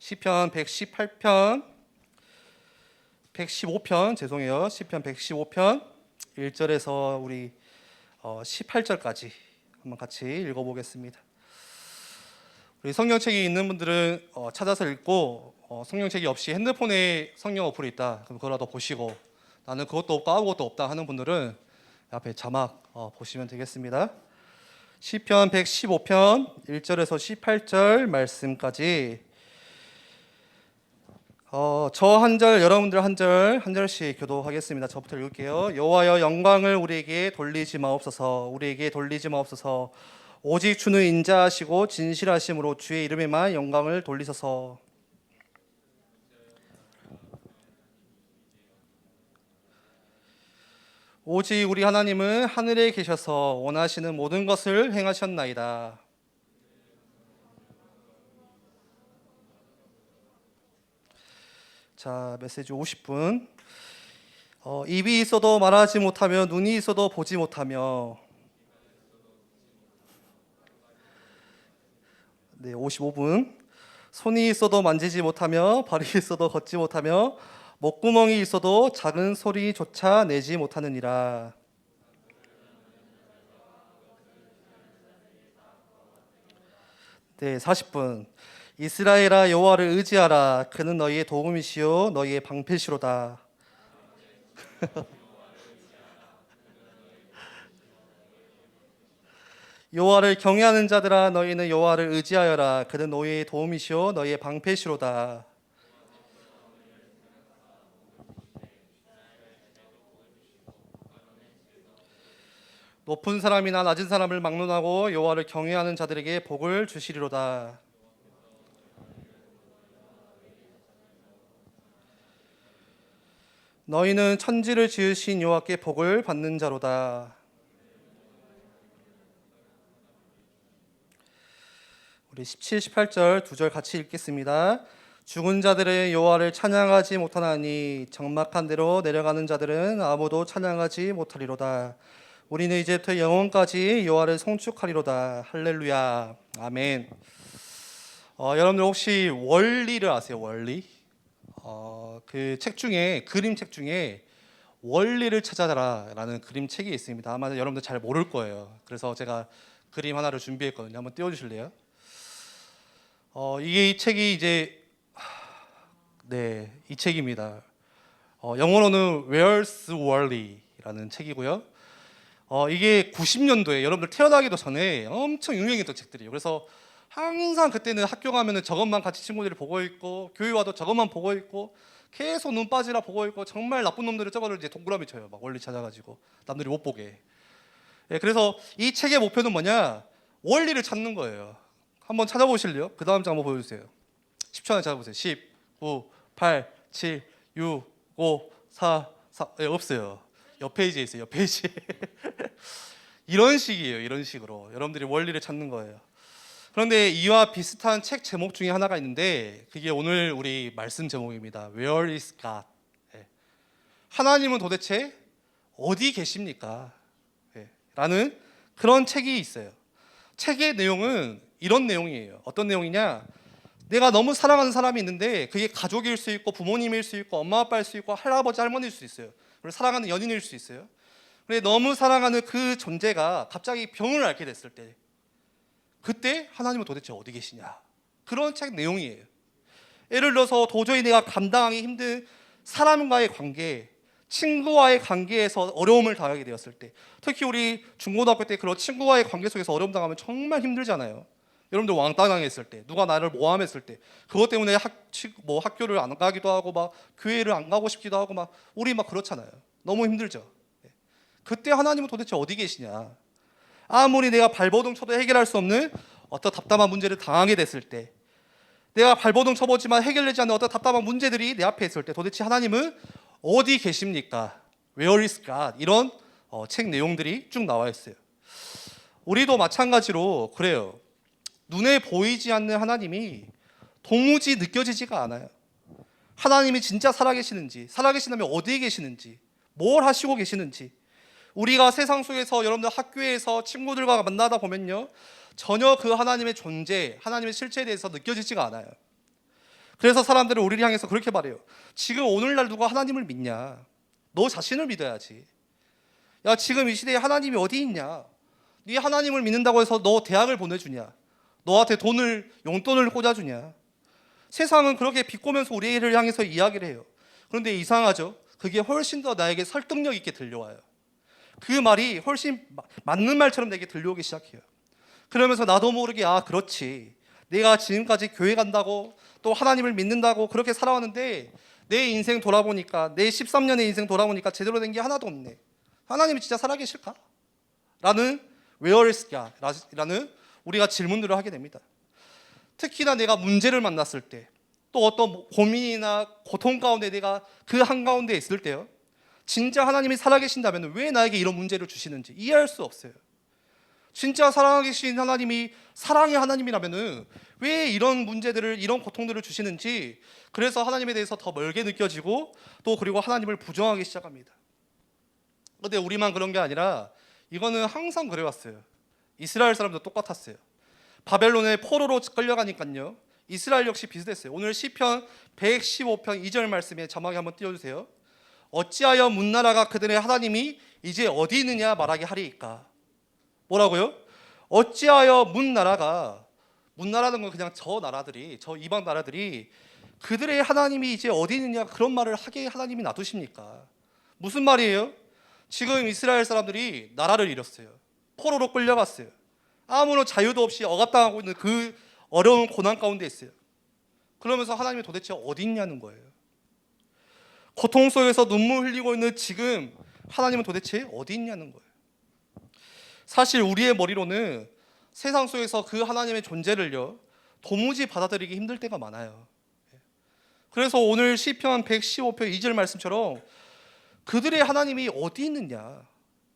시편 118편 115편 죄송해요. 시편 115편 1절에서 우리 18절까지 한번 같이 읽어보겠습니다. 우리 성경책이 있는 분들은 찾아서 읽고 성경책이 없이 핸드폰에 성경 어플이 있다 그럼 그거라도 보시고 나는 그것도 없고 아무것도 없다 하는 분들은 앞에 자막 보시면 되겠습니다. 시편 115편 1절에서 18절 말씀까지 저 한 절 여러분들 한 절씩 교도하겠습니다. 저부터 읽을게요. 여호와여 영광을 우리에게 돌리지 마옵소서. 우리에게 돌리지 마옵소서. 오직 주는 인자하시고 진실하심으로 주의 이름에만 영광을 돌리소서. 오직 우리 하나님은 하늘에 계셔서 원하시는 모든 것을 행하셨나이다. 자, 메시지 50분. 입이 있어도 말하지 못하며 눈이 있어도 보지 못하며. 네, 55분. 손이 있어도 만지지 못하며 발이 있어도 걷지 못하며 목구멍이 있어도 작은 소리조차 내지 못하느니라. 네, 40분. 이스라엘아 여호와를 의지하라. 그는 너희의 도움이시요 너희의 방패시로다. 여호와를 경외하는 자들아 너희는 여호와를 의지하여라. 그는 너희의 도움이시요 너희의 방패시로다. 높은 사람이나 낮은 사람을 막론하고 여호와를 경외하는 자들에게 복을 주시리로다. 너희는 천지를 지으신 여호와께 복을 받는 자로다. 우리 17, 18절 두 절 같이 읽겠습니다. 죽은 자들은 여호와를 찬양하지 못하나니 적막한 데로 내려가는 자들은 아무도 찬양하지 못하리로다. 우리는 이제부터 영원까지 여호와를 송축하리로다. 할렐루야. 아멘. 여러분들 혹시 원리를 아세요? 원리? 그 책 중에 그림책 중에 원리를 찾아라라는 그림책이 있습니다. 아마 여러분들 잘 모를 거예요. 그래서 제가 그림 하나를 준비했거든요. 한번 띄워주실래요? 이게 이 책이 이제 이 책입니다. 영어로는 Where's Wally라는 책이고요. 이게 90년도에 여러분들 태어나기도 전에 엄청 유명했던 책들이에요. 그래서 항상 그때는 학교 가면은 저것만 같이 친구들이 보고 있고 교회 와도 저것만 보고 있고 계속 눈 빠지라 보고 있고 정말 나쁜 놈들이 저거를 이제 동그라미 쳐요. 막 원리 찾아가지고 남들이 못 보게. 그래서 이 책의 목표는 뭐냐? 원리를 찾는 거예요. 한번 찾아보실래요? 그 다음 장 한번 보여주세요. 10초 안에 찾아보세요. 10, 9, 8, 7, 6, 5, 4, 없어요. 옆 페이지에 있어요. 옆 페이지에. 이런 식이에요. 이런 식으로 여러분들이 원리를 찾는 거예요. 그런데 이와 비슷한 책 제목 중에 하나가 있는데 그게 오늘 우리 말씀 제목입니다. Where is God? 하나님은 도대체 어디 계십니까? 라는 그런 책이 있어요. 책의 내용은 이런 내용이에요. 어떤 내용이냐? 내가 너무 사랑하는 사람이 있는데 그게 가족일 수 있고 부모님일 수 있고 엄마 아빠일 수 있고 할아버지 할머니일 수 있어요. 그리고 사랑하는 연인일 수 있어요. 근데 너무 사랑하는 그 존재가 갑자기 병을 앓게 됐을 때 그때 하나님은 도대체 어디 계시냐? 그런 책 내용이에요. 예를 들어서 도저히 내가 감당하기 힘든 사람과의 관계, 친구와의 관계에서 어려움을 당하게 되었을 때, 특히 우리 중고등학교 때 그런 친구와의 관계 속에서 어려움 당하면 정말 힘들잖아요. 여러분들 왕따 당했을 때, 누가 나를 모함했을 때, 그것 때문에 학교를 안 가기도 하고 막 교회를 안 가고 싶기도 하고 막 우리 막 그렇잖아요. 너무 힘들죠. 그때 하나님은 도대체 어디 계시냐? 아무리 내가 발버둥 쳐도 해결할 수 없는 어떤 답답한 문제를 당하게 됐을 때, 내가 발버둥 쳐보지만 해결되지 않는 어떤 답답한 문제들이 내 앞에 있을 때 도대체 하나님은 어디 계십니까? Where is God? 이런 책 내용들이 쭉 나와 있어요. 우리도 마찬가지로 그래요. 눈에 보이지 않는 하나님이 도무지 느껴지지가 않아요. 하나님이 진짜 살아계시는지, 살아계신다면 어디에 계시는지, 뭘 하시고 계시는지, 우리가 세상 속에서 여러분들 학교에서 친구들과 만나다 보면요 전혀 그 하나님의 존재, 하나님의 실체에 대해서 느껴지지가 않아요. 그래서 사람들은 우리를 향해서 그렇게 말해요. 지금 오늘날 누가 하나님을 믿냐? 너 자신을 믿어야지. 야, 지금 이 시대에 하나님이 어디 있냐? 네 하나님을 믿는다고 해서 너 대학을 보내주냐? 너한테 용돈을 꽂아주냐? 세상은 그렇게 비꼬면서 우리를 향해서 이야기를 해요. 그런데 이상하죠? 그게 훨씬 더 나에게 설득력 있게 들려와요. 그 말이 훨씬 맞는 말처럼 내게 들려오기 시작해요. 그러면서 나도 모르게 그렇지. 내가 지금까지 교회 간다고 또 하나님을 믿는다고 그렇게 살아왔는데 내 인생 돌아보니까, 내 13년의 인생 돌아보니까 제대로 된 게 하나도 없네. 하나님이 진짜 살아계실까? 라는 Where is God? 라는 우리가 질문들을 하게 됩니다. 특히나 내가 문제를 만났을 때, 또 어떤 고민이나 고통 가운데 내가 그 한가운데 있을 때요, 진짜 하나님이 살아계신다면 왜 나에게 이런 문제를 주시는지 이해할 수 없어요. 진짜 살아계신 하나님이 사랑의 하나님이라면 왜 이런 문제들을, 이런 고통들을 주시는지, 그래서 하나님에 대해서 더 멀게 느껴지고 또 그리고 하나님을 부정하기 시작합니다. 그런데 우리만 그런 게 아니라 이거는 항상 그래왔어요. 이스라엘 사람도 똑같았어요. 바벨론의 포로로 끌려가니까요, 이스라엘 역시 비슷했어요. 오늘 시편 115편 2절 말씀에 자막에 한번 띄워주세요. 어찌하여 문나라가 그들의 하나님이 이제 어디 있느냐 말하게 하리이까. 뭐라고요? 어찌하여 문나라는 건 그냥 저 나라들이, 저 이방 나라들이 그들의 하나님이 이제 어디 있느냐 그런 말을 하게 하나님이 놔두십니까? 무슨 말이에요? 지금 이스라엘 사람들이 나라를 잃었어요. 포로로 끌려갔어요. 아무런 자유도 없이 억압당하고 있는 그 어려운 고난 가운데 있어요. 그러면서 하나님이 도대체 어디 있냐는 거예요. 고통 속에서 눈물 흘리고 있는 지금 하나님은 도대체 어디 있냐는 거예요. 사실 우리의 머리로는 세상 속에서 그 하나님의 존재를요, 도무지 받아들이기 힘들 때가 많아요. 그래서 오늘 시편 115편 2절 말씀처럼 그들의 하나님이 어디 있느냐,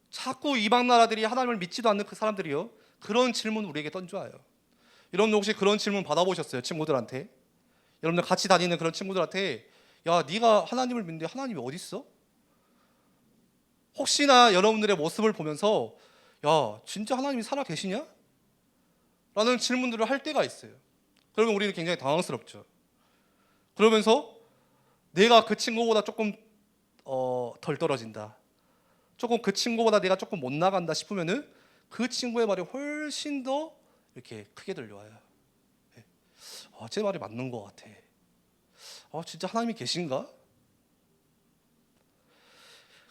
자꾸 이방 나라들이 하나님을 믿지도 않는 그 사람들이요, 그런 질문 우리에게 던져와요. 여러분 혹시 그런 질문 받아보셨어요? 친구들한테? 여러분들 같이 다니는 그런 친구들한테 야, 네가 하나님을 믿는데 하나님이 어디 있어? 혹시나 여러분들의 모습을 보면서 야, 진짜 하나님이 살아 계시냐? 라는 질문들을 할 때가 있어요. 그러면 우리는 굉장히 당황스럽죠. 그러면서 내가 그 친구보다 조금 덜 떨어진다, 조금 그 친구보다 내가 조금 못 나간다 싶으면은 그 친구의 말이 훨씬 더 이렇게 크게 들려와요. 제 말이 맞는 것 같아. 진짜 하나님이 계신가?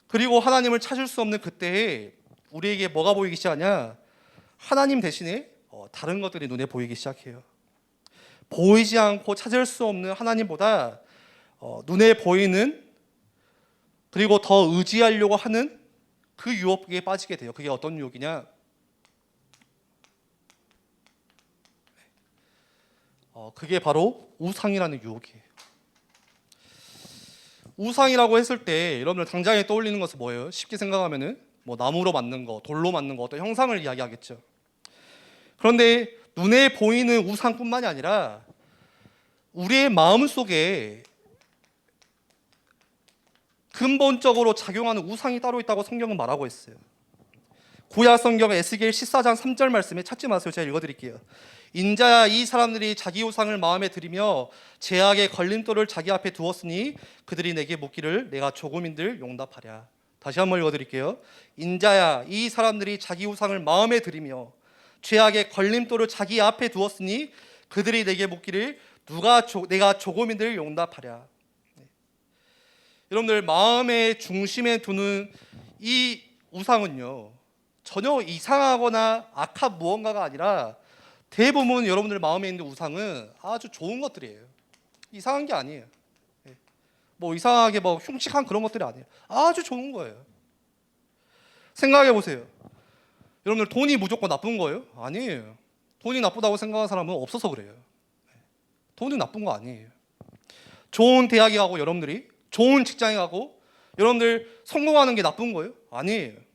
그리고 하나님을 찾을 수 없는 그때에 우리에게 뭐가 보이기 시작하냐? 하나님 대신에 다른 것들이 눈에 보이기 시작해요. 보이지 않고 찾을 수 없는 하나님보다 눈에 보이는, 그리고 더 의지하려고 하는 그 유혹에 빠지게 돼요. 그게 어떤 유혹이냐? 그게 바로 우상이라는 유혹이에요. 우상이라고 했을 때 여러분들 당장에 떠올리는 것은 뭐예요? 쉽게 생각하면은 뭐 나무로 만든 거, 돌로 만든 거, 어떤 형상을 이야기하겠죠. 그런데 눈에 보이는 우상뿐만이 아니라 우리의 마음 속에 근본적으로 작용하는 우상이 따로 있다고 성경은 말하고 있어요. 구약 성경 에스겔 14장 3절 말씀에 찾지 마세요. 제가 읽어드릴게요. 인자야, 이 사람들이 자기 우상을 마음에 들이며 죄악의 걸림돌을 자기 앞에 두었으니 그들이 내게 묻기를 내가 조금인들 용납하랴. 다시 한번 읽어드릴게요. 인자야, 이 사람들이 자기 우상을 마음에 들이며 죄악의 걸림돌을 자기 앞에 두었으니 그들이 내게 묻기를 내가 조금인들 용납하랴. 여러분들 마음의 중심에 두는 이 우상은요, 전혀 이상하거나 악한 무언가가 아니라 대부분 여러분들 마음에 있는 우상은 아주 좋은 것들이에요. 이상한 게 아니에요. 뭐 이상하게 뭐 흉측한 그런 것들이 아니에요. 아주 좋은 거예요. 생각해 보세요. 여러분들 돈이 무조건 나쁜 거예요? 아니에요. 돈이 나쁘다고 생각하는 사람은 없어서 그래요. 돈이 나쁜 거 아니에요. 좋은 대학에 가고 여러분들이 좋은 직장에 가고 여러분들 성공하는 게 나쁜 거예요? 아니에요.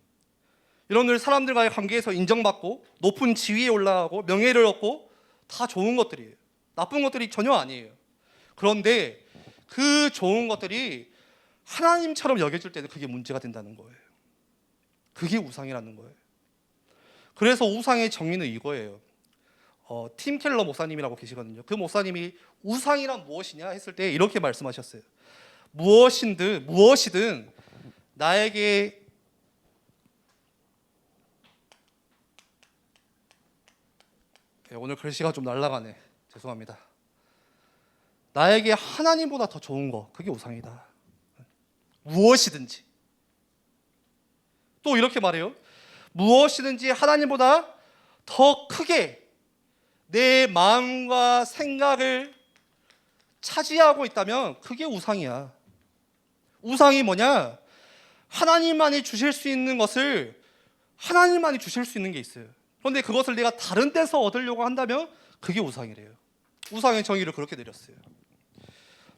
여러분들 사람들과의 관계에서 인정받고 높은 지위에 올라가고 명예를 얻고 다 좋은 것들이에요. 나쁜 것들이 전혀 아니에요. 그런데 그 좋은 것들이 하나님처럼 여겨질 때는 그게 문제가 된다는 거예요. 그게 우상이라는 거예요. 그래서 우상의 정의는 이거예요. 팀 켈러 목사님이라고 계시거든요. 그 목사님이 우상이란 무엇이냐 했을 때 이렇게 말씀하셨어요. 무엇이든 나에게 오늘 글씨가 좀 날아가네. 죄송합니다. 나에게 하나님보다 더 좋은 거, 그게 우상이다. 무엇이든지. 또 이렇게 말해요. 무엇이든지 하나님보다 더 크게 내 마음과 생각을 차지하고 있다면 그게 우상이야. 우상이 뭐냐? 하나님만이 주실 수 있는 것을 하나님만이 주실 수 있는 게 있어요. 그런데 그것을 내가 다른 데서 얻으려고 한다면 그게 우상이래요. 우상의 정의를 그렇게 내렸어요.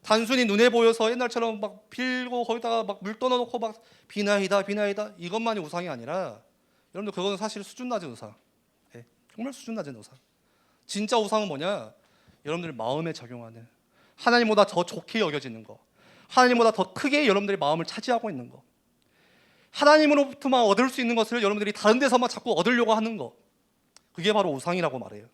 단순히 눈에 보여서 옛날처럼 막 빌고 거기다가 막 물 떠넣고 막 비나이다 이것만이 우상이 아니라, 여러분들 그거는 사실 수준 낮은 우상. 정말 수준 낮은 우상. 진짜 우상은 뭐냐? 여러분들 마음에 작용하는, 하나님보다 더 좋게 여겨지는 거, 하나님보다 더 크게 여러분들의 마음을 차지하고 있는 거, 하나님으로부터만 얻을 수 있는 것을 여러분들이 다른 데서만 자꾸 얻으려고 하는 거, 그게 바로 우상이라고 말해요.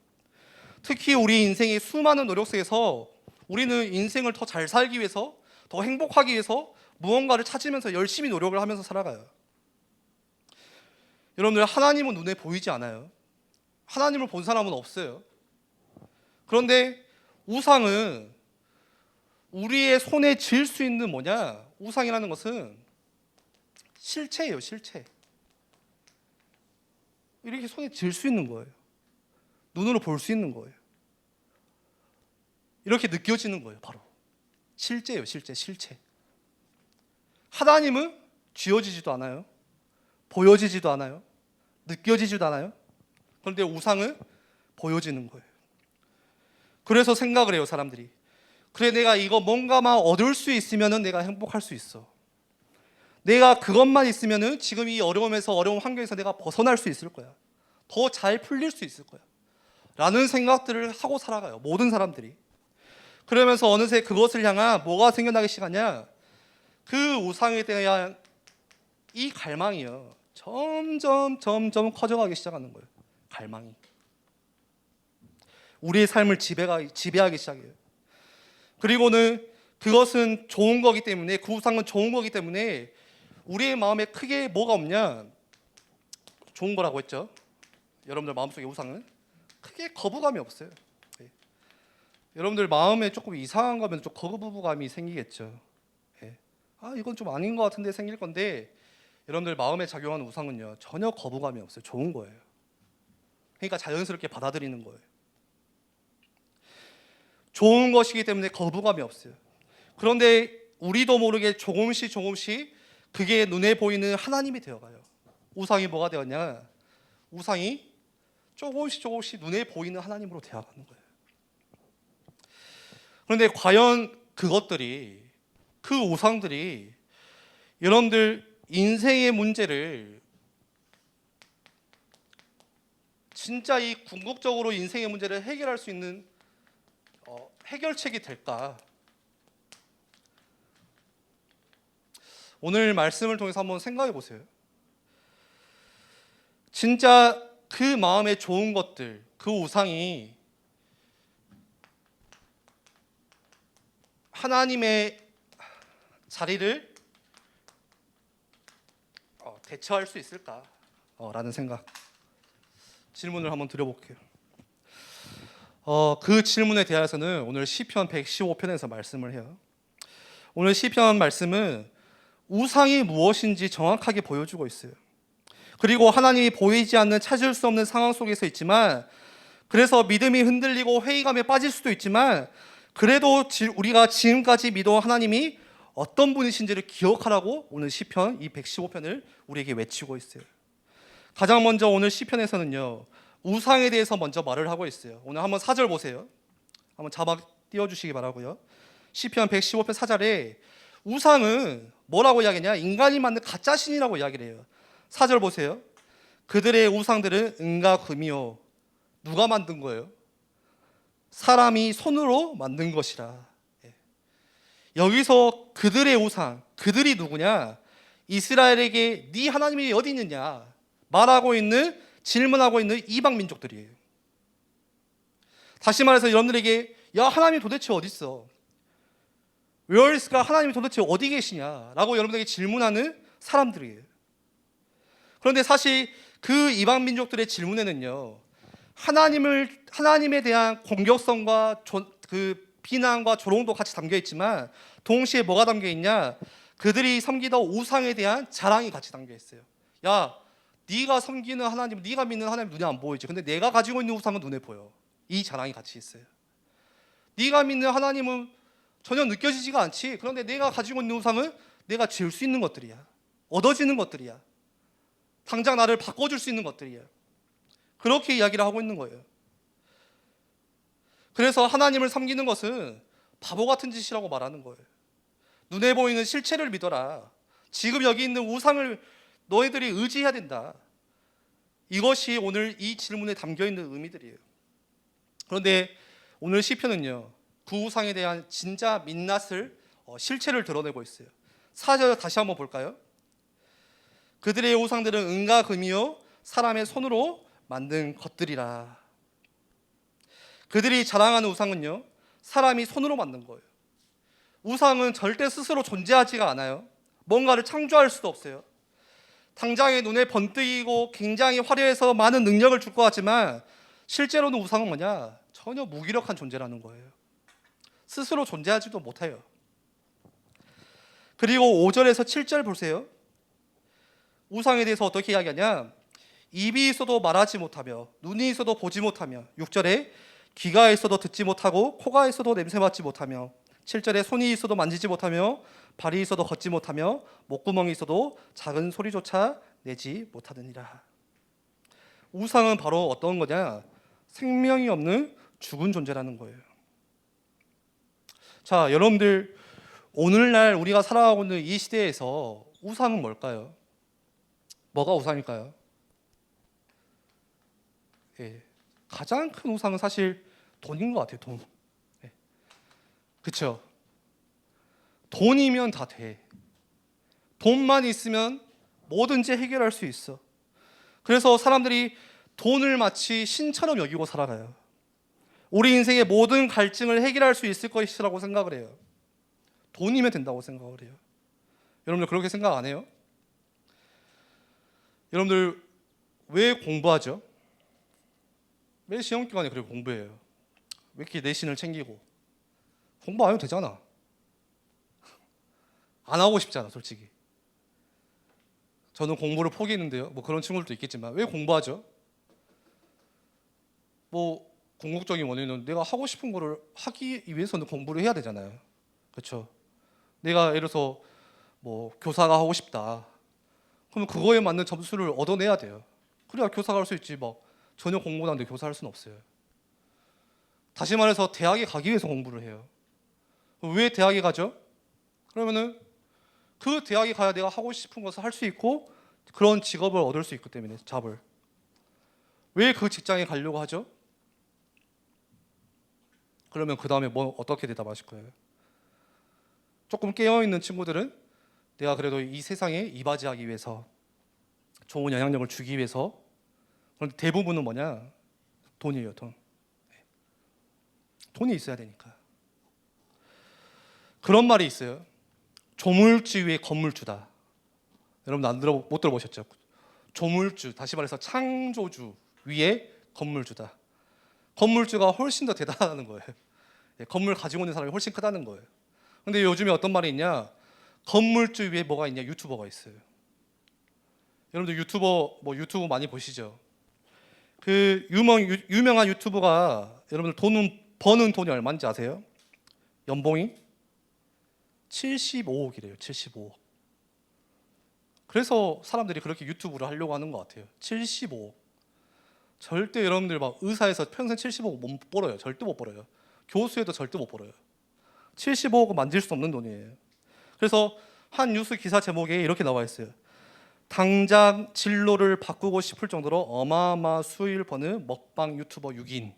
특히 우리 인생의 수많은 노력 속에서 우리는 인생을 더 잘 살기 위해서, 더 행복하기 위해서 무언가를 찾으면서 열심히 노력을 하면서 살아가요. 여러분들, 하나님은 눈에 보이지 않아요. 하나님을 본 사람은 없어요. 그런데 우상은 우리의 손에 쥘 수 있는 뭐냐? 우상이라는 것은 실체예요, 실체. 이렇게 손에 쥘 수 있는 거예요. 눈으로 볼 수 있는 거예요. 이렇게 느껴지는 거예요, 바로. 실제예요, 실체. 하나님은 쥐어지지도 않아요. 보여지지도 않아요. 느껴지지도 않아요. 그런데 우상은 보여지는 거예요. 그래서 생각을 해요, 사람들이. 그래, 내가 이거 뭔가만 얻을 수 있으면 내가 행복할 수 있어. 내가 그것만 있으면 지금 이 어려움에서, 어려운 환경에서 내가 벗어날 수 있을 거야. 더 잘 풀릴 수 있을 거야. 라는 생각들을 하고 살아가요, 모든 사람들이. 그러면서 어느새 그것을 향한 뭐가 생겨나기 시작하냐? 그 우상에 대한 이 갈망이요, 점점 커져가기 시작하는 거예요. 갈망이 우리의 삶을 지배하기 시작해요. 그리고는 그것은 좋은 거기 때문에, 그 우상은 좋은 거기 때문에 우리의 마음에 크게 뭐가 없냐? 좋은 거라고 했죠. 여러분들 마음속에 우상은 크게 거부감이 없어요. 여러분들 마음에 조금 이상한 거면 좀 거부감이 생기겠죠. 이건 좀 아닌 것 같은데 생길 건데, 여러분들 마음에 작용하는 우상은요, 전혀 거부감이 없어요. 좋은 거예요. 그러니까 자연스럽게 받아들이는 거예요. 좋은 것이기 때문에 거부감이 없어요. 그런데 우리도 모르게 조금씩 그게 눈에 보이는 하나님이 되어가요. 우상이 뭐가 되었냐? 우상이 조금씩 눈에 보이는 하나님으로 되어가는 거예요. 그런데 과연 그것들이, 그 우상들이 여러분들 인생의 문제를, 진짜 이 궁극적으로 인생의 문제를 해결할 수 있는 해결책이 될까? 오늘 말씀을 통해서 한번 생각해 보세요. 진짜 그 마음에 좋은 것들, 그 우상이 하나님의 자리를 대처할 수 있을까? 라는 생각, 질문을 한번 드려볼게요. 그 질문에 대해서는 오늘 시편 115편에서 말씀을 해요. 오늘 시편 말씀은 우상이 무엇인지 정확하게 보여주고 있어요. 그리고 하나님이 보이지 않는, 찾을 수 없는 상황 속에서 있지만, 그래서 믿음이 흔들리고 회의감에 빠질 수도 있지만, 그래도 우리가 지금까지 믿어 하나님이 어떤 분이신지를 기억하라고 오늘 시편 이 115편을 우리에게 외치고 있어요. 가장 먼저 오늘 시편에서는요, 우상에 대해서 먼저 말을 하고 있어요. 오늘 한번 4절 보세요. 한번 자막 띄워주시기 바라고요. 시편 115편 4절에 우상은 뭐라고 이야기하냐? 인간이 만든 가짜 신이라고 이야기를 해요. 4절 보세요. 그들의 우상들은 은과 금이요. 누가 만든 거예요? 사람이 손으로 만든 것이라. 여기서 그들의 우상, 그들이 누구냐? 이스라엘에게 네 하나님이 어디 있느냐 말하고 있는, 질문하고 있는 이방 민족들이에요. 다시 말해서 여러분들에게 야 하나님이 도대체 어디 있어? Where is가 하나님이 도대체 어디 계시냐라고 여러분들에게 질문하는 사람들이에요. 그런데 사실 그 이방 민족들의 질문에는요, 하나님에 대한 공격성과 그 비난과 조롱도 같이 담겨 있지만 동시에 뭐가 담겨 있냐? 그들이 섬기던 우상에 대한 자랑이 같이 담겨 있어요. 야, 네가 섬기는 하나님, 네가 믿는 하나님 눈에 안 보이지. 근데 내가 가지고 있는 우상은 눈에 보여. 이 자랑이 같이 있어요. 네가 믿는 하나님은 전혀 느껴지지가 않지. 그런데 내가 가지고 있는 우상은 내가 지을 수 있는 것들이야. 얻어지는 것들이야. 당장 나를 바꿔줄 수 있는 것들이야. 그렇게 이야기를 하고 있는 거예요. 그래서 하나님을 섬기는 것은 바보 같은 짓이라고 말하는 거예요. 눈에 보이는 실체를 믿어라. 지금 여기 있는 우상을 너희들이 의지해야 된다. 이것이 오늘 이 질문에 담겨 있는 의미들이에요. 그런데 오늘 시편은요, 그 우상에 대한 진짜 민낯을 실체를 드러내고 있어요. 4절 다시 한번 볼까요? 그들의 우상들은 은과 금이요 사람의 손으로 만든 것들이라. 그들이 자랑하는 우상은요, 사람이 손으로 만든 거예요. 우상은 절대 스스로 존재하지가 않아요. 뭔가를 창조할 수도 없어요. 당장에 눈에 번뜩이고 굉장히 화려해서 많은 능력을 줄 것 같지만 실제로는 우상은 뭐냐? 전혀 무기력한 존재라는 거예요. 스스로 존재하지도 못해요. 그리고 5절에서 7절 보세요. 우상에 대해서 어떻게 이야기하냐? 입이 있어도 말하지 못하며 눈이 있어도 보지 못하며 6절에 귀가 있어도 듣지 못하고 코가 있어도 냄새 맡지 못하며 7절에 손이 있어도 만지지 못하며 발이 있어도 걷지 못하며 목구멍이 있어도 작은 소리조차 내지 못하느니라. 우상은 바로 어떤 거냐? 생명이 없는 죽은 존재라는 거예요. 자, 여러분들 오늘날 우리가 살아가고 있는 이 시대에서 우상은 뭘까요? 뭐가 우상일까요? 예, 가장 큰 우상은 사실 돈인 것 같아요. 돈. 예. 그렇죠? 돈이면 다 돼. 돈만 있으면 뭐든지 해결할 수 있어. 그래서 사람들이 돈을 마치 신처럼 여기고 살아가요. 우리 인생의 모든 갈증을 해결할 수 있을 것이라고 생각을 해요. 돈이면 된다고 생각을 해요. 여러분들 그렇게 생각 안 해요? 여러분들 왜 공부하죠? 매 시험 기간에 그렇게 공부해요. 왜 이렇게 내신을 챙기고? 공부 안 해도 되잖아. 안 하고 싶잖아, 솔직히. 저는 공부를 포기했는데요. 뭐 그런 친구들도 있겠지만 왜 공부하죠? 뭐 궁극적인 원인은 내가 하고 싶은 거를 하기 위해서는 공부를 해야 되잖아요. 그렇죠? 내가 예를 들어서 뭐 교사가 하고 싶다. 그러면 그거에 맞는 점수를 얻어내야 돼요. 그래야 교사가 할 수 있지. 막 전혀 공부도 안 하는데 교사할 수는 없어요. 다시 말해서 대학에 가기 위해서 공부를 해요. 왜 대학에 가죠? 그러면은 그 대학에 가야 내가 하고 싶은 것을 할 수 있고 그런 직업을 얻을 수 있기 때문에 잡을. 왜 그 직장에 가려고 하죠? 그러면 그 다음에 뭐 어떻게 대답하실 거예요? 조금 깨어있는 친구들은 내가 그래도 이 세상에 이바지하기 위해서 좋은 영향력을 주기 위해서. 그런데 대부분은 뭐냐? 돈이에요. 돈. 돈이 있어야 되니까. 그런 말이 있어요. 조물주 위에 건물주다. 여러분 못 들어보셨죠? 조물주, 다시 말해서 창조주 위에 건물주다. 건물주가 훨씬 더 대단하다는 거예요. 건물 가지고 있는 사람이 훨씬 크다는 거예요. 근데 요즘에 어떤 말이 있냐? 건물주 위에 뭐가 있냐? 유튜버가 있어요. 여러분들 유튜브 많이 보시죠? 그 유명한 유튜버가 여러분들 버는 돈이 얼마인지 아세요? 연봉이 75억이래요. 75억. 그래서 사람들이 그렇게 유튜브를 하려고 하는 것 같아요. 75억. 절대 여러분들 막 의사에서 평생 75억 못 벌어요. 절대 못 벌어요. 교수에도 절대 못 벌어요. 75억은 만질 수 없는 돈이에요. 그래서 한 뉴스 기사 제목에 이렇게 나와 있어요. 당장 진로를 바꾸고 싶을 정도로 어마어마한 수익을 버는 먹방 유튜버 6인.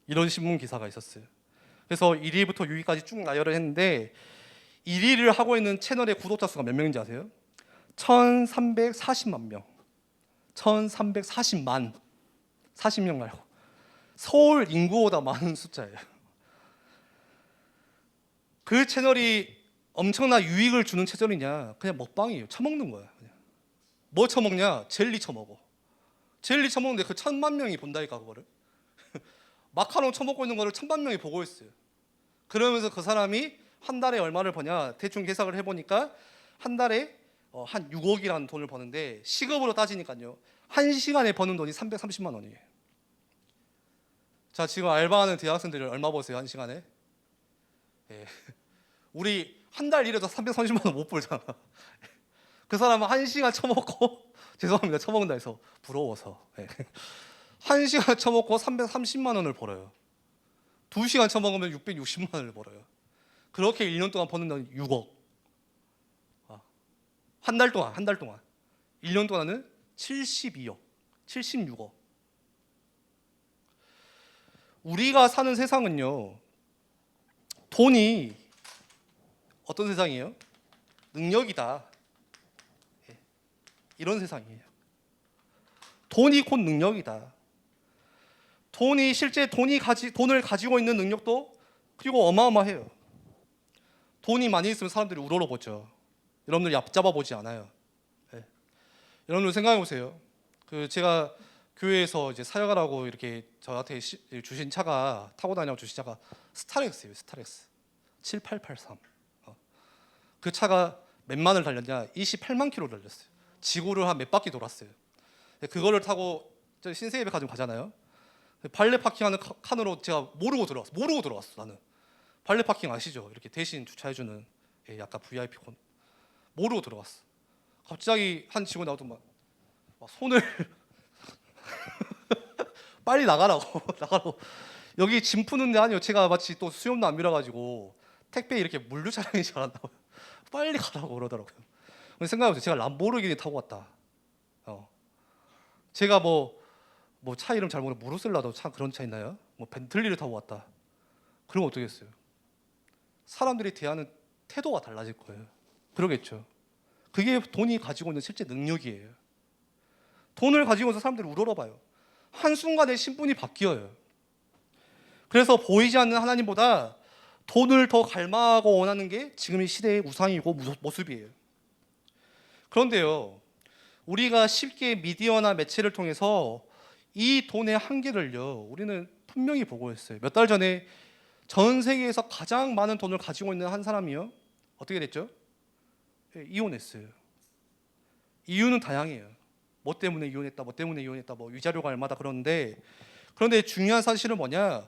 이런 신문 기사가 있었어요. 그래서 1위부터 6위까지 쭉 나열을 했는데 1위를 하고 있는 채널의 구독자 수가 몇 명인지 아세요? 1340만 명. 1340만. 40명 말고 서울 인구보다 많은 숫자예요. 그 채널이 엄청난 유익을 주는 채널이냐? 그냥 먹방이에요. 처먹는 거야. 그냥. 뭐 처먹냐? 젤리 처먹어. 젤리 처먹는데 그 1,000만 명이 본다니까 그거를. 마카롱 처먹고 있는 거를 1,000만 명이 보고 있어요. 그러면서 그 사람이 한 달에 얼마를 버냐? 대충 계산을 해보니까 한 달에 한 6억이라는 돈을 버는데 시급으로 따지니까요. 한 시간에 버는 돈이 330만 원이에요. 자, 지금 알바하는 대학생들이 얼마 버세요? 한 시간에? 예. 우리 한 달 일해도 330만 원 못 벌잖아. 그 사람은 한 시간 처먹고 죄송합니다. 처먹는다 해서 부러워서. 예. 한 시간 처먹고 330만 원을 벌어요. 2시간 처먹으면 660만 원을 벌어요. 그렇게 1년 동안 버는 돈 6억. 한 달 동안 1년 동안은 72억, 76억. 우리가 사는 세상은요, 돈이 어떤 세상이에요? 능력이다. 이런 세상이에요. 돈이 곧 능력이다. 돈이 실제 돈을 가지고 있는 능력도 그리고 어마어마해요. 돈이 많이 있으면 사람들이 우러러보죠. 여러분들 얕잡아 보지 않아요. 네. 여러분들 생각해 보세요. 제가 교회에서 이제 사역하라고 이렇게 저한테 주신 차가 타고 다니라고 주신 차가 스타렉스예요. 스타렉스 7883. 그 차가 몇만을 달렸냐? 28만 킬로 달렸어요. 지구를 한 몇 바퀴 돌았어요. 그거를 타고 신세계백화점 가잖아요. 발레 파킹하는 칸으로 제가 모르고 들어왔어. 나는 발레 파킹 아시죠? 이렇게 대신 주차해주는 약간 VIP 콘. 모르고 들어갔어. 갑자기 한 직원 나오더니 막 손을 빨리 나가라고 여기 짐 푸는 데 아니요. 제가 마치 또 수염도 안 밀어가지고 택배 이렇게 물류 차량인 줄 알았다고 빨리 가라고 그러더라고요. 생각해보세요. 제가 람보르기니 타고 왔다. 제가 뭐 차 이름 잘 모르는 무르셀라도 차 그런 차 있나요? 뭐 벤틀리를 타고 왔다. 그러면 어떻겠어요? 사람들이 대하는 태도가 달라질 거예요. 그러겠죠. 그게 돈이 가지고 있는 실제 능력이에요. 돈을 가지고 있는 사람들이 우러러봐요. 한순간에 신분이 바뀌어요. 그래서 보이지 않는 하나님보다 돈을 더 갈망하고 원하는 게 지금 이 시대의 우상이고 모습이에요. 그런데요, 우리가 쉽게 미디어나 매체를 통해서 이 돈의 한계를요, 우리는 분명히 보고 있어요. 몇 달 전에 전 세계에서 가장 많은 돈을 가지고 있는 한 사람이요, 어떻게 됐죠? 이혼했어요. 이유는 다양해요. 뭐 때문에 이혼했다, 뭐 위자료가 얼마다 그러는데, 그런데 중요한 사실은 뭐냐?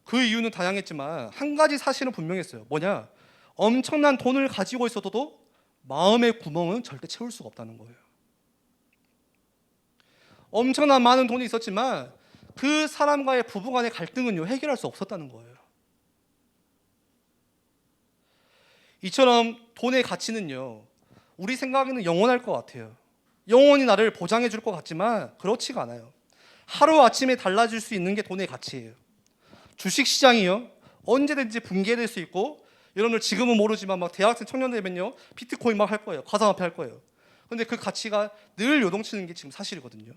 그 이유는 다양했지만 한 가지 사실은 분명했어요. 뭐냐? 엄청난 돈을 가지고 있어도 마음의 구멍은 절대 채울 수가 없다는 거예요. 엄청난 많은 돈이 있었지만 그 사람과의 부부간의 갈등은요, 해결할 수 없었다는 거예요. 이처럼 돈의 가치는요, 우리 생각에는 영원할 것 같아요. 영원히 나를 보장해 줄 것 같지만 그렇지가 않아요. 하루아침에 달라질 수 있는 게 돈의 가치예요. 주식시장이요, 언제든지 붕괴될 수 있고, 여러분들 지금은 모르지만 막 대학생 청년 되면요, 비트코인 막 할 거예요. 가상화폐 할 거예요. 근데 그 가치가 늘 요동치는 게 지금 사실이거든요.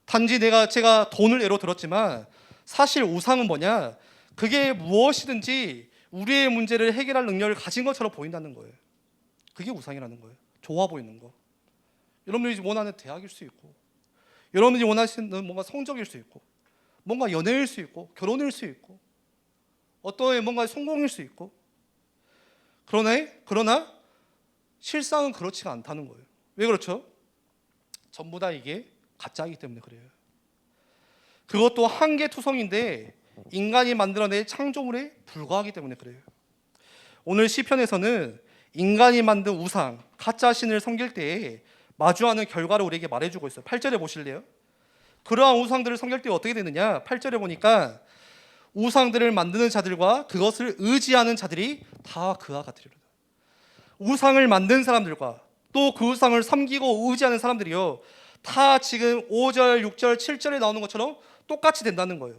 단지 제가 돈을 예로 들었지만 사실 우상은 뭐냐? 그게 무엇이든지 우리의 문제를 해결할 능력을 가진 것처럼 보인다는 거예요. 그게 우상이라는 거예요. 좋아 보이는 거. 여러분들이 원하는 대학일 수 있고, 여러분들이 원하시는 뭔가 성적일 수 있고, 뭔가 연애일 수 있고, 결혼일 수 있고, 어떤 뭔가 성공일 수 있고, 그러나 실상은 그렇지가 않다는 거예요. 왜 그렇죠? 전부 다 이게 가짜이기 때문에 그래요. 그것도 한계투성인데 인간이 만들어낸 창조물에 불과하기 때문에 그래요. 오늘 시편에서는 인간이 만든 우상, 가짜 신을 섬길 때에 마주하는 결과를 우리에게 말해주고 있어요. 8절에 보실래요? 그러한 우상들을 섬길 때 어떻게 되느냐? 8절에 보니까 우상들을 만드는 자들과 그것을 의지하는 자들이 다 그와 같으리로다. 우상을 만든 사람들과 또 그 우상을 섬기고 의지하는 사람들이요, 다 지금 5절, 6절, 7절에 나오는 것처럼 똑같이 된다는 거예요.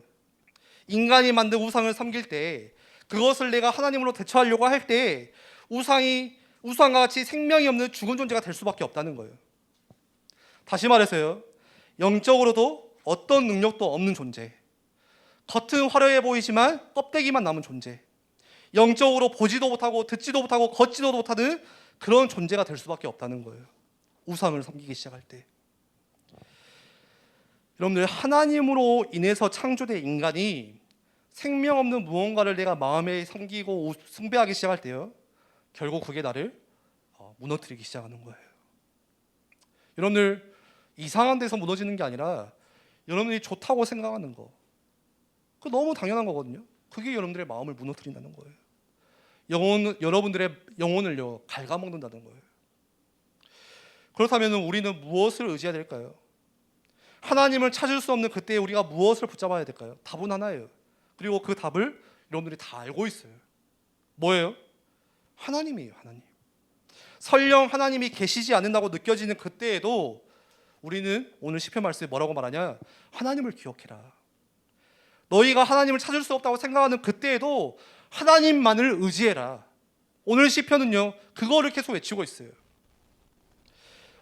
인간이 만든 우상을 섬길 때, 그것을 내가 하나님으로 대처하려고 할 때 우상과 같이 생명이 없는 죽은 존재가 될 수밖에 없다는 거예요. 다시 말해서요, 영적으로도 어떤 능력도 없는 존재, 겉은 화려해 보이지만 껍데기만 남은 존재, 영적으로 보지도 못하고 듣지도 못하고 걷지도 못하는 그런 존재가 될 수밖에 없다는 거예요. 우상을 섬기기 시작할 때. 여러분들, 하나님으로 인해서 창조된 인간이 생명 없는 무언가를 내가 마음에 섬기고 숭배하기 시작할 때요, 결국 그게 나를 무너뜨리기 시작하는 거예요. 여러분들, 이상한 데서 무너지는 게 아니라 여러분들이 좋다고 생각하는 거, 그거 너무 당연한 거거든요. 그게 여러분들의 마음을 무너뜨린다는 거예요. 여러분들의 영혼을요, 갉아먹는다는 거예요. 그렇다면 우리는 무엇을 의지해야 될까요? 하나님을 찾을 수 없는 그때 우리가 무엇을 붙잡아야 될까요? 답은 하나예요. 그리고 그 답을 여러분들이 다 알고 있어요. 뭐예요? 하나님이에요. 하나님. 설령 하나님이 계시지 않는다고 느껴지는 그때에도 우리는 오늘 시편 말씀에 뭐라고 말하냐? 하나님을 기억해라. 너희가 하나님을 찾을 수 없다고 생각하는 그때에도 하나님만을 의지해라. 오늘 시편은요, 그거를 계속 외치고 있어요.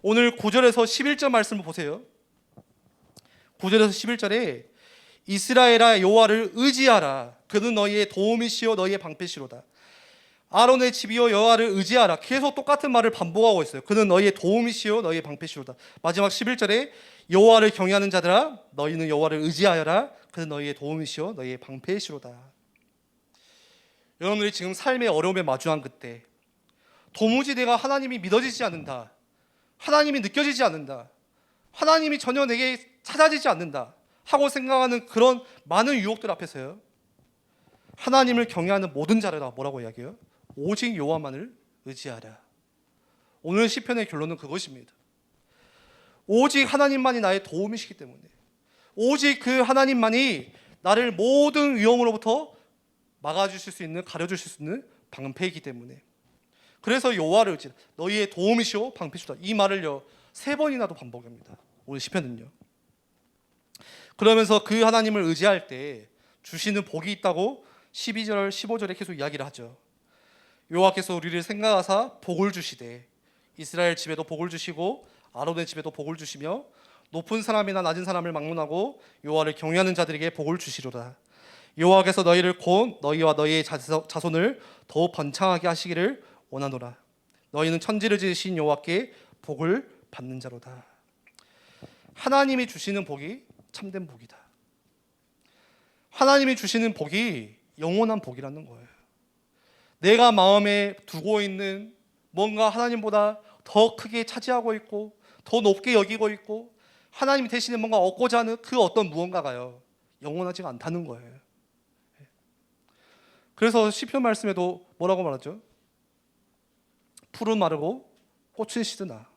오늘 9절에서 11절 말씀을 보세요. 9절에서 11절에 이스라엘아, 여호와를 의지하라. 그는 너희의 도움이시요 너희의 방패시로다. 아론의 집이여, 여호와를 의지하라. 계속 똑같은 말을 반복하고 있어요. 그는 너희의 도움이시요 너희의 방패시로다. 마지막 11절에 여호와를 경외하는 자들아, 너희는 여호와를 의지하여라. 그는 너희의 도움이시요 너희의 방패시로다. 여러분들이 지금 삶의 어려움에 마주한 그때, 도무지 내가 하나님이 믿어지지 않는다, 하나님이 느껴지지 않는다, 하나님이 전혀 내게 찾아지지 않는다 하고 생각하는 그런 많은 유혹들 앞에서요, 하나님을 경외하는 모든 자라라 뭐라고 이야기해요? 오직 여호와만을 의지하라. 오늘 시편의 결론은 그것입니다. 오직 하나님만이 나의 도움이시기 때문에, 오직 그 하나님만이 나를 모든 위험으로부터 막아주실 수 있는, 가려주실 수 있는 방패이기 때문에, 그래서 여호와를 의지하라. 너희의 도움이시오 방패시로다. 이 말을요 3번이나도 반복합니다. 오늘 시편은요. 그러면서 그 하나님을 의지할 때 주시는 복이 있다고 12절 15절에 계속 이야기를 하죠. 여호와께서 우리를 생각하사 복을 주시되 이스라엘 집에도 복을 주시고 아론의 집에도 복을 주시며 높은 사람이나 낮은 사람을 막론하고 여호와를 경외하는 자들에게 복을 주시로다. 여호와께서 너희를 곧 너희와 너희의 자손을 더욱 번창하게 하시기를 원하노라. 너희는 천지를 지으신 여호와께 복을 받는 자로다. 하나님이 주시는 복이 참된 복이다. 하나님이 주시는 복이 영원한 복이라는 거예요. 내가 마음에 두고 있는 뭔가 하나님보다 더 크게 차지하고 있고 더 높게 여기고 있고 하나님 대신에 뭔가 얻고자 하는 그 어떤 무언가가요 영원하지가 않다는 거예요. 그래서 시편 말씀에도 뭐라고 말하죠? 풀은 마르고 꽃은 시드나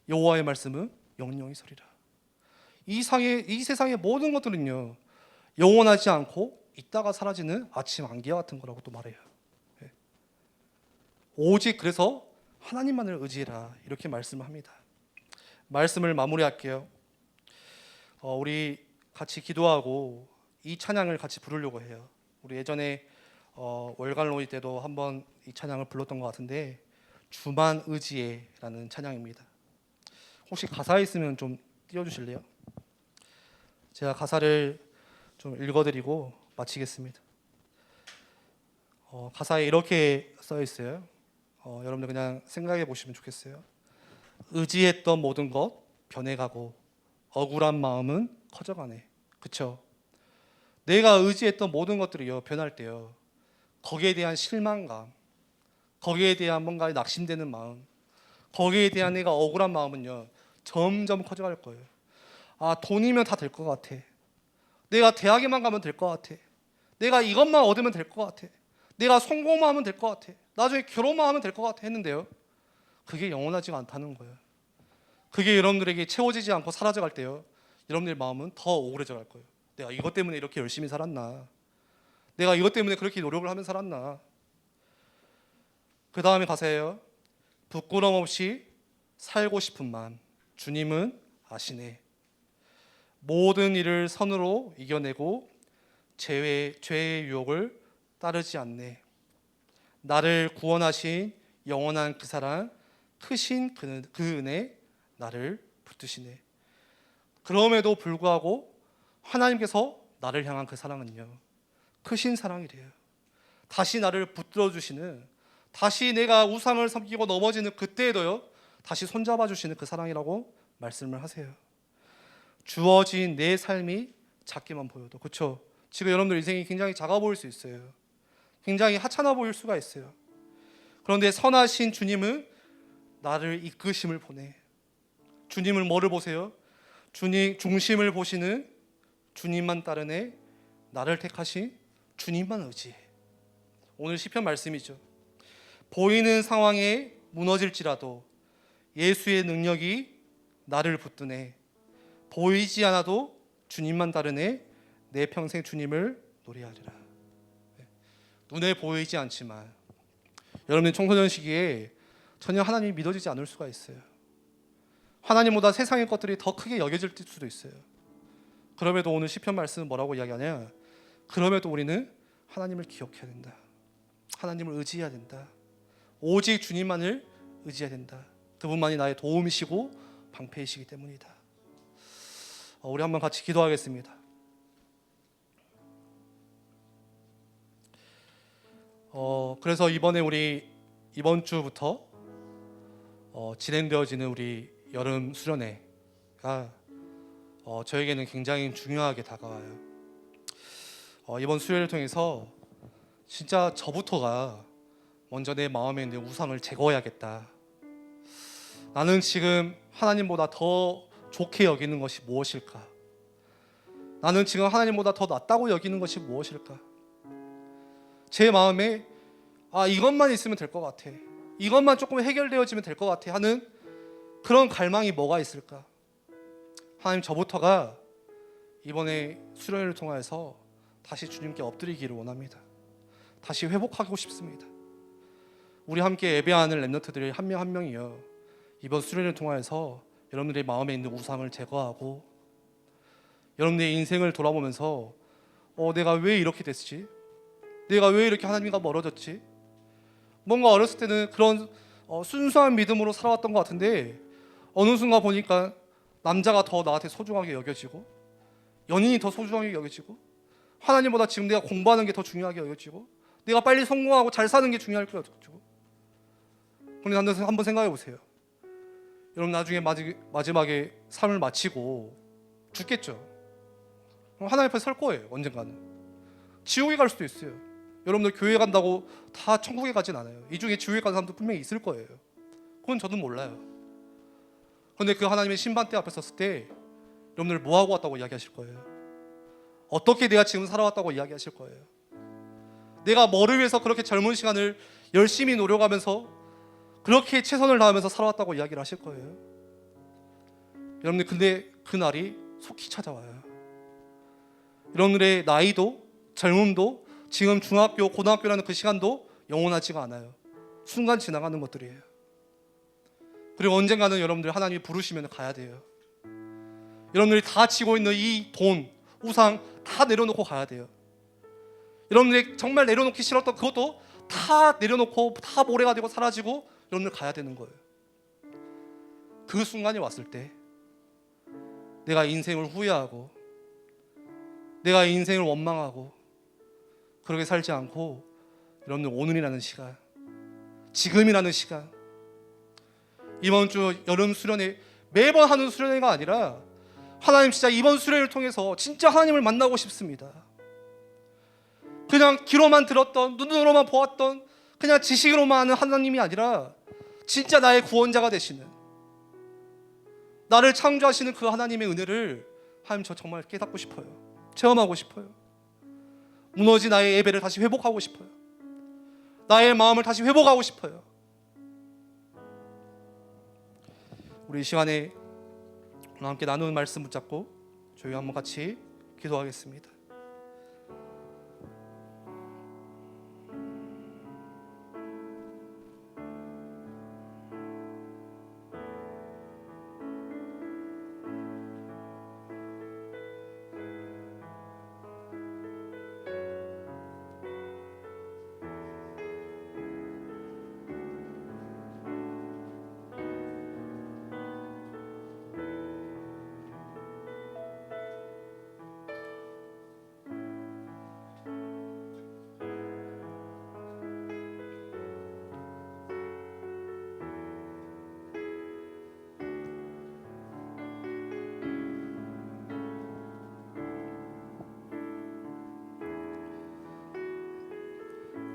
여호와의 말씀은 영영이 서리라. 이 세상의 모든 것들은요 영원하지 않고 있다가 사라지는 아침 안개 같은 거라고 또 말해요. 오직 그래서 하나님만을 의지해라 이렇게 말씀을 합니다. 말씀을 마무리할게요. 우리 같이 기도하고 이 찬양을 같이 부르려고 해요. 우리 예전에 월간 로이 때도 한번 이 찬양을 불렀던 것 같은데, 주만 의지해라는 찬양입니다. 혹시 가사 있으면 좀 띄워주실래요? 제가 가사를 좀 읽어드리고 마치겠습니다. 가사에 이렇게 써 있어요. 여러분들 그냥 생각해 보시면 좋겠어요. 의지했던 모든 것 변해가고 억울한 마음은 커져가네. 그쵸? 내가 의지했던 모든 것들이요 변할 때요 거기에 대한 실망감, 거기에 대한 뭔가 낙심되는 마음, 거기에 대한 내가 억울한 마음은요 점점 커져갈 거예요. 아, 돈이면 다 될 것 같아. 내가 대학에만 가면 될 것 같아. 내가 이것만 얻으면 될 것 같아. 내가 성공만 하면 될 것 같아. 나중에 결혼만 하면 될 것 같아 했는데요 그게 영원하지가 않다는 거예요. 그게 여러분들에게 채워지지 않고 사라져갈 때요 여러분들의 마음은 더 억울해져 갈 거예요. 내가 이것 때문에 이렇게 열심히 살았나? 내가 이것 때문에 그렇게 노력을 하면 살았나? 그 다음에 가사예요. 부끄럼 없이 살고 싶은 마음 주님은 아시네. 모든 일을 선으로 이겨내고 죄의 유혹을 따르지 않네. 나를 구원하신 영원한 그 사랑, 크신 그 은혜 나를 붙드시네. 그럼에도 불구하고 하나님께서 나를 향한 그 사랑은요, 크신 사랑이래요. 다시 나를 붙들어 주시는, 다시 내가 우상을 섬기고 넘어지는 그때에도요, 다시 손잡아 주시는 그 사랑이라고 말씀을 하세요. 주어진 내 삶이 작게만 보여도, 그렇죠? 지금 여러분들 인생이 굉장히 작아 보일 수 있어요. 굉장히 하찮아 보일 수가 있어요. 그런데 선하신 주님은 나를 이끄심을 보내. 주님을 뭐를 보세요? 주님 중심을 보시는, 주님만 따르네, 나를 택하신 주님만 의지해. 오늘 시편 말씀이죠. 보이는 상황에 무너질지라도 예수의 능력이 나를 붙드네. 보이지 않아도 주님만 따르네, 내 평생 주님을 노래하리라. 눈에 보이지 않지만 여러분의 청소년 시기에 전혀 하나님이 믿어지지 않을 수가 있어요. 하나님보다 세상의 것들이 더 크게 여겨질 수도 있어요. 그럼에도 오늘 시편 말씀은 뭐라고 이야기하냐? 그럼에도 우리는 하나님을 기억해야 된다. 하나님을 의지해야 된다. 오직 주님만을 의지해야 된다. 그분만이 나의 도움이시고 방패이시기 때문이다. 우리 한번 같이 기도하겠습니다. 그래서 이번 주부터 진행되어지는 우리 여름 수련회가 저에게는 굉장히 중요하게 다가와요. 이번 수련회를 통해서 진짜 저부터가 먼저 내 마음에 있는 우상을 제거해야겠다. 나는 지금 하나님보다 더 좋게 여기는 것이 무엇일까? 나는 지금 하나님보다 더 낫다고 여기는 것이 무엇일까? 제 마음에 이것만 있으면 될 것 같아, 이것만 조금 해결되어지면 될 것 같아 하는 그런 갈망이 뭐가 있을까? 하나님, 저부터가 이번에 수련회를 통해서 다시 주님께 엎드리기를 원합니다. 다시 회복하고 싶습니다. 우리 함께 예배하는 렘넌트들이 한 명 한 명이요, 이번 수련회를 통해서 여러분들의 마음에 있는 우상을 제거하고 여러분들의 인생을 돌아보면서 내가 왜 이렇게 됐지? 내가 왜 이렇게 하나님과 멀어졌지? 뭔가 어렸을 때는 그런 순수한 믿음으로 살아왔던 것 같은데 어느 순간 보니까 남자가 더 나한테 소중하게 여겨지고, 연인이 더 소중하게 여겨지고, 하나님보다 지금 내가 공부하는 게 더 중요하게 여겨지고, 내가 빨리 성공하고 잘 사는 게 중요할 것 같고. 그런데 한번 생각해 보세요. 여러분 나중에 마지막에 삶을 마치고 죽겠죠. 하나님 앞에 설 거예요. 언젠가는 지옥에 갈 수도 있어요. 여러분들 교회 간다고 다 천국에 가진 않아요. 이 중에 지옥에 가는 사람도 분명히 있을 거예요. 그건 저도 몰라요. 그런데 그 하나님의 심판대 앞에 섰을 때 여러분들 뭐하고 왔다고 이야기하실 거예요? 어떻게 내가 지금 살아왔다고 이야기하실 거예요? 내가 뭐를 위해서 그렇게 젊은 시간을 열심히 노력하면서 그렇게 최선을 다하면서 살아왔다고 이야기를 하실 거예요. 여러분들, 근데 그 날이 속히 찾아와요. 여러분들의 나이도 젊음도 지금 중학교, 고등학교라는 그 시간도 영원하지가 않아요. 순간 지나가는 것들이에요. 그리고 언젠가는 여러분들 하나님이 부르시면 가야 돼요. 여러분들이 다 지고 있는 이 돈, 우상 다 내려놓고 가야 돼요. 여러분들이 정말 내려놓기 싫었던 그것도 다 내려놓고 다 모래가 되고 사라지고 여러분들 가야 되는 거예요. 그 순간이 왔을 때 내가 인생을 후회하고 내가 인생을 원망하고 그렇게 살지 않고, 여러분들 오늘이라는 시간, 지금이라는 시간, 이번 주 여름 수련회, 매번 하는 수련회가 아니라 하나님, 진짜 이번 수련회를 통해서 진짜 하나님을 만나고 싶습니다. 그냥 귀로만 들었던, 눈으로만 보았던, 그냥 지식으로만 아는 하나님이 아니라 진짜 나의 구원자가 되시는, 나를 창조하시는 그 하나님의 은혜를 하나님, 저 정말 깨닫고 싶어요. 체험하고 싶어요. 무너진 나의 예배를 다시 회복하고 싶어요. 나의 마음을 다시 회복하고 싶어요. 우리 이 시간에 함께 나누는 말씀 붙잡고 저희 한번 같이 기도하겠습니다.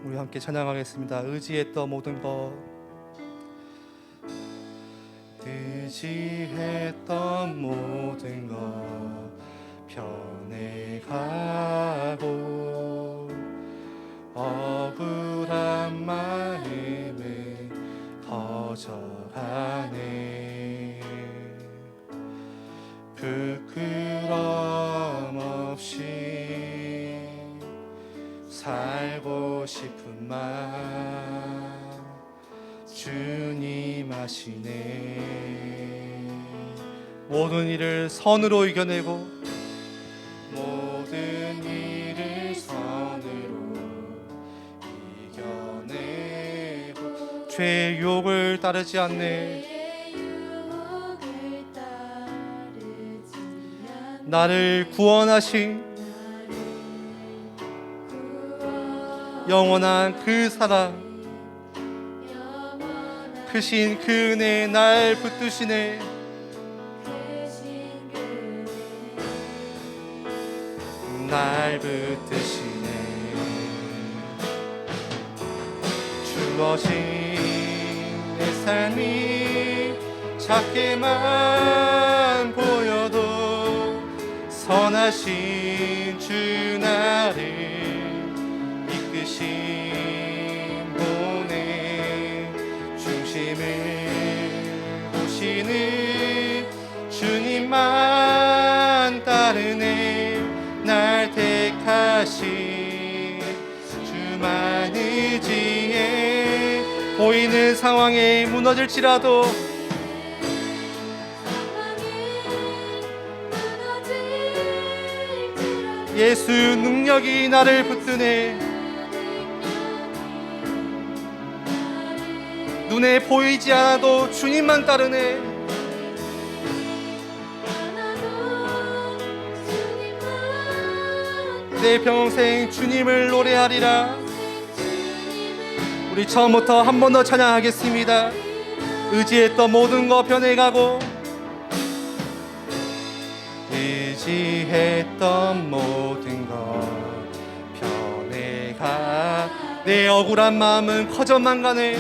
우리 함께 찬양하겠습니다. 의지했던 모든 것, 의지했던 모든 것 변해가고 억울한 마음은 거절하네. 부끄럼 없이 살고 싶은 마음 주님 아시네. 모든 일을 선으로 이겨내고 모든 일을 선으로 이겨내고 죄의 유혹을 따르지 않네. 나를 구원하신 영원한 그 사랑, 크신 그 은혜 날 붙드시네. 날 붙드시네. 주어진 내 삶이 작게만 보여도 선하신 주 나를 이끄신 분의 중심을 보시는 주님만 따르네. 날 택하신 주만 의지해. 보이는 상황에 무너질지라도 예수 능력이 나를 붙드네. 눈에 보이지 않아도 주님만 따르네. 내 평생 주님을 노래하리라. 우리 처음부터 한 번 더 찬양하겠습니다. 의지했던 모든 것 변해가고 의지했던 모든 것 변해가 내 억울한 마음은 커져만 가네.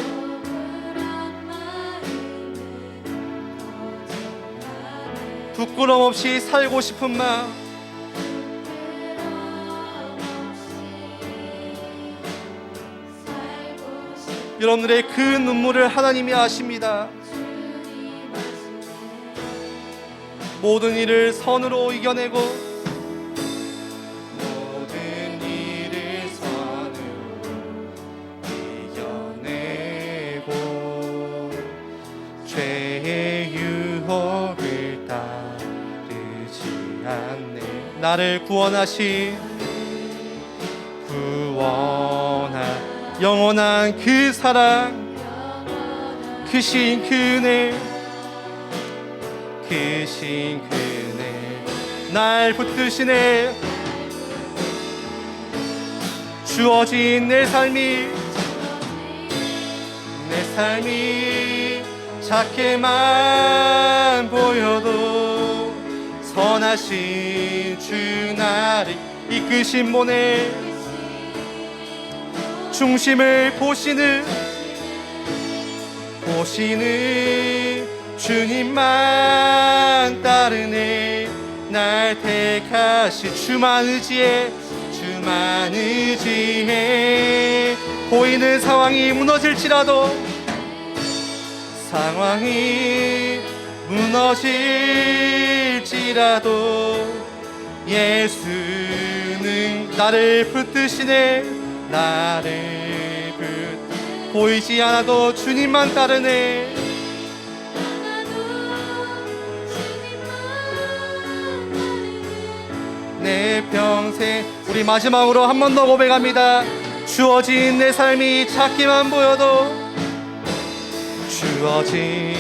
부끄럼 없이 살고 싶은 마음, 여러분들의 그 눈물을 하나님이 아십니다. 모든 일을 선으로 이겨내고 모든 일을 선으로 이겨내고 죄의 유혹을 따르지 않네. 나를 구원하신 영원한 그 사랑, 크신 그 은혜, 크신 그 은혜 날 붙드시네. 주어진 내 삶이 작게만 보여도 선하신 주 나를 이끄신 분의 중심을 보시는 주님만 따르네. 날 택하신 주만 의지해. 보이는 상황이 무너질지라도 예수는 나를 붙드시네. 보이지 않아도 주님만 따르네. 내 평생 우리 마지막으로 한 번 더 고백합니다. 주어진 내 삶이 작게만 보여도 주어진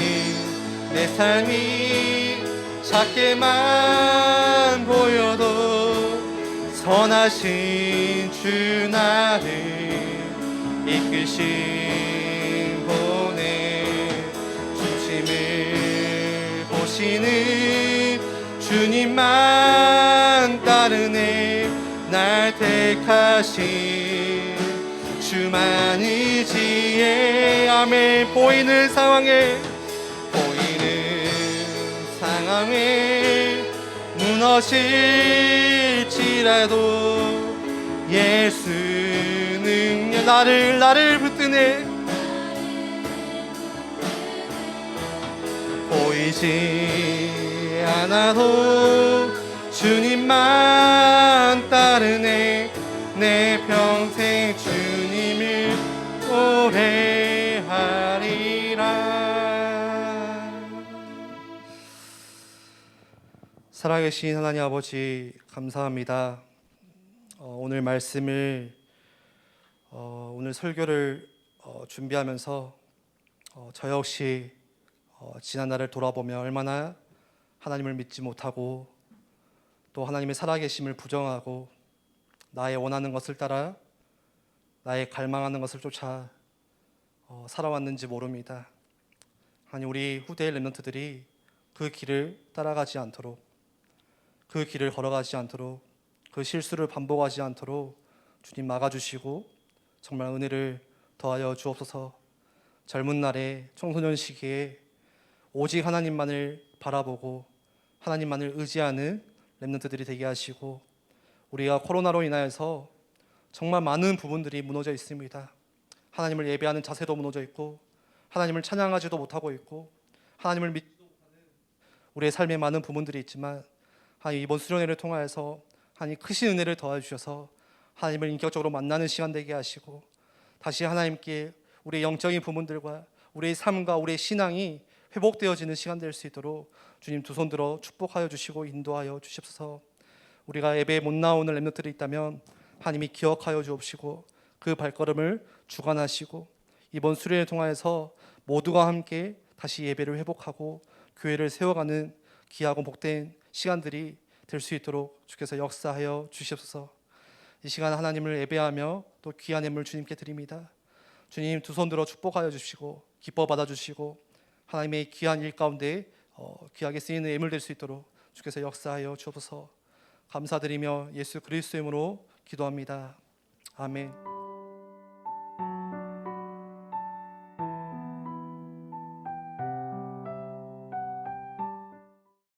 내 삶이 작게만 보여도 선하신 주 나를 이끄신 분의 중심을 보시는 주님만 따르네. 날 택하신 주만 나만이 지혜. 아멘. 보이는 상황에 무너질지라도 예수는 나를 붙드네. 보이지 않아도 주님만 따르네. 내 평생 주님을 노래하리라. 살아계신 하나님 아버지, 감사합니다. 오늘 말씀을 오늘 설교를 준비하면서 저 역시 지난 날을 돌아보며 얼마나 하나님을 믿지 못하고 또 하나님의 살아계심을 부정하고 나의 원하는 것을 따라 나의 갈망하는 것을 쫓아 살아왔는지 모릅니다. 하나님, 우리 후대의 렘넌트들이 그 길을 따라가지 않도록, 그 길을 걸어가지 않도록, 그 실수를 반복하지 않도록 주님 막아주시고 정말 은혜를 더하여 주옵소서. 젊은 날에 청소년 시기에 오직 하나님만을 바라보고 하나님만을 의지하는 렘넌트들이 되게 하시고, 우리가 코로나로 인하여서 정말 많은 부분들이 무너져 있습니다. 하나님을 예배하는 자세도 무너져 있고 하나님을 찬양하지도 못하고 있고 하나님을 믿지도 못하는 우리의 삶에 많은 부분들이 있지만, 하나님 이번 수련회를 통하여서 하나님 크신 은혜를 더해 주셔서 하나님을 인격적으로 만나는 시간 되게 하시고, 다시 하나님께 우리의 영적인 부분들과 우리의 삶과 우리의 신앙이 회복되어지는 시간 될 수 있도록 주님 두 손 들어 축복하여 주시고 인도하여 주십소서. 우리가 예배에 못 나오는 렘넌트들이 있다면 하나님이 기억하여 주옵시고 그 발걸음을 주관하시고 이번 수련을 통하여서 모두가 함께 다시 예배를 회복하고 교회를 세워가는 귀하고 복된 시간들이 될 수 있도록 주께서 역사하여 주시옵소서. 이 시간 하나님을 예배하며 또 귀한 예물 주님께 드립니다. 주님 두 손 들어 축복하여 주시고 기뻐 받아주시고 하나님의 귀한 일 가운데 귀하게 쓰이는 예물 될 수 있도록 주께서 역사하여 주옵소서. 감사드리며 예수 그리스도의 이름으로 기도합니다. 아멘.